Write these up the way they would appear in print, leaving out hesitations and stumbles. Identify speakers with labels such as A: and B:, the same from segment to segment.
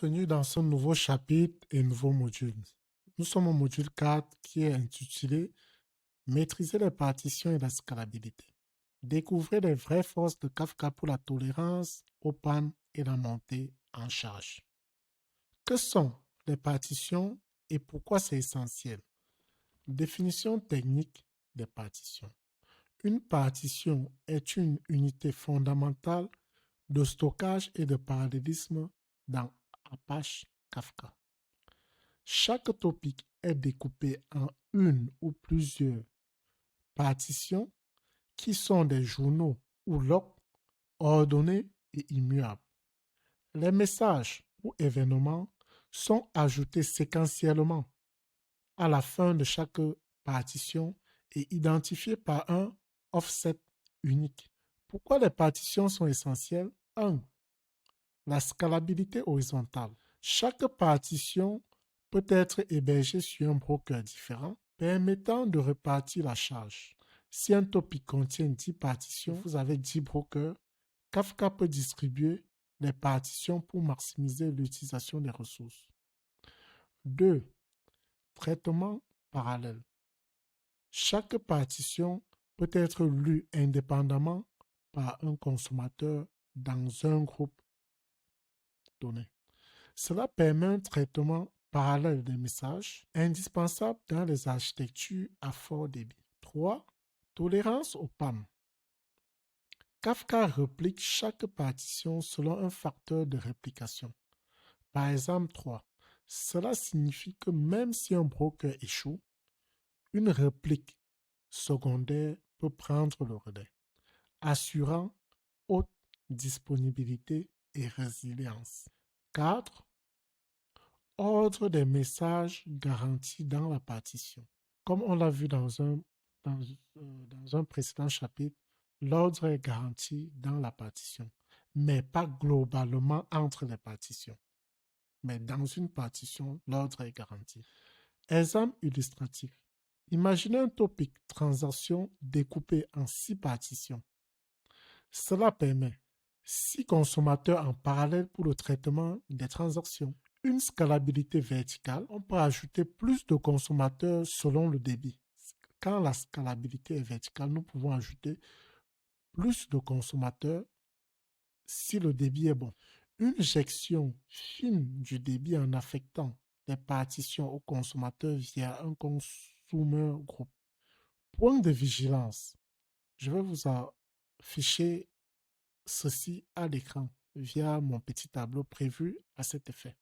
A: Bienvenue dans ce nouveau chapitre et nouveau module. Nous sommes au module 4 qui est intitulé Maîtriser les partitions et la scalabilité. Découvrez les vraies forces de Kafka pour la tolérance aux pannes et la montée en charge. Que sont les partitions et pourquoi c'est essentiel? Définition technique des partitions. Une partition est une unité fondamentale de stockage et de parallélisme dans Apache Kafka. Chaque topic est découpé en une ou plusieurs partitions qui sont des journaux ou logs ordonnés et immuables. Les messages ou événements sont ajoutés séquentiellement à la fin de chaque partition et identifiés par un offset unique. Pourquoi les partitions sont essentielles? 1. La scalabilité horizontale. Chaque partition peut être hébergée sur un broker différent, permettant de répartir la charge. Si un topic contient 10 partitions, vous avez 10 brokers, Kafka peut distribuer les partitions pour maximiser l'utilisation des ressources. 2. Traitement parallèle. Chaque partition peut être lue indépendamment par un consommateur dans un groupe donné. Cela permet un traitement parallèle des messages, indispensable dans les architectures à fort débit. 3. Tolérance aux pannes. Kafka réplique chaque partition selon un facteur de réplication. Par exemple 3. Cela signifie que même si un broker échoue, une réplique secondaire peut prendre le relais, assurant haute disponibilité et résilience. 4. Ordre des messages garantis dans la partition. Comme on l'a vu dans un précédent chapitre, l'ordre est garanti dans la partition, mais pas globalement entre les partitions. Mais dans une partition, l'ordre est garanti. Exemple illustratif. Imaginez un topic transaction découpé en 6 partitions. Cela permet 6 consommateurs en parallèle pour le traitement des transactions. Une scalabilité verticale, on peut ajouter plus de consommateurs selon le débit. Quand la scalabilité est verticale, nous pouvons ajouter plus de consommateurs si le débit est bon. Une gestion fine du débit en affectant les partitions aux consommateurs via un consumer group. Point de vigilance. Je vais vous afficher ceci à l'écran via mon petit tableau prévu à cet effet.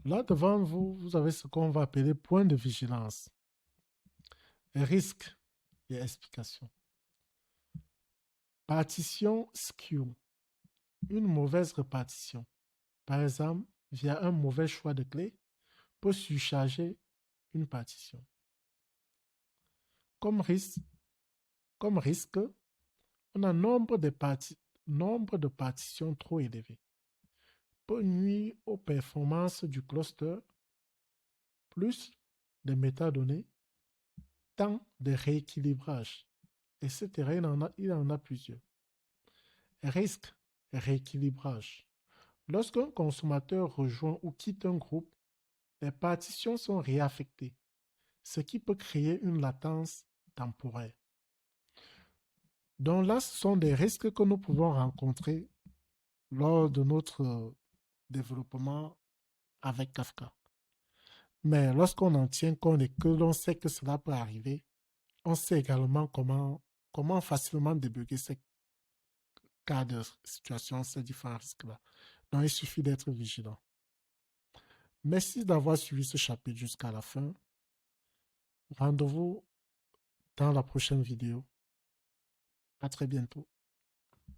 A: Là devant vous, vous avez ce qu'on va appeler point de vigilance. Risque et explication. Partition skew. Une mauvaise répartition, par exemple via un mauvais choix de clé, peut surcharger une partition. Comme risque, on a nombre de partitions trop élevé. Peut nuire aux performances du cluster, plus de métadonnées, temps de rééquilibrage, etc. Il en a plusieurs. Risque, rééquilibrage. Lorsqu'un consommateur rejoint ou quitte un groupe, les partitions sont réaffectées, ce qui peut créer une latence temporaire. Donc là, ce sont des risques que nous pouvons rencontrer lors de notre développement avec Kafka. Mais lorsqu'on en tient compte et que l'on sait que cela peut arriver, on sait également comment facilement débugger ces cas de situation, ces différents risques-là. Donc, il suffit d'être vigilant. Merci d'avoir suivi ce chapitre jusqu'à la fin. Rendez-vous dans la prochaine vidéo. À très bientôt.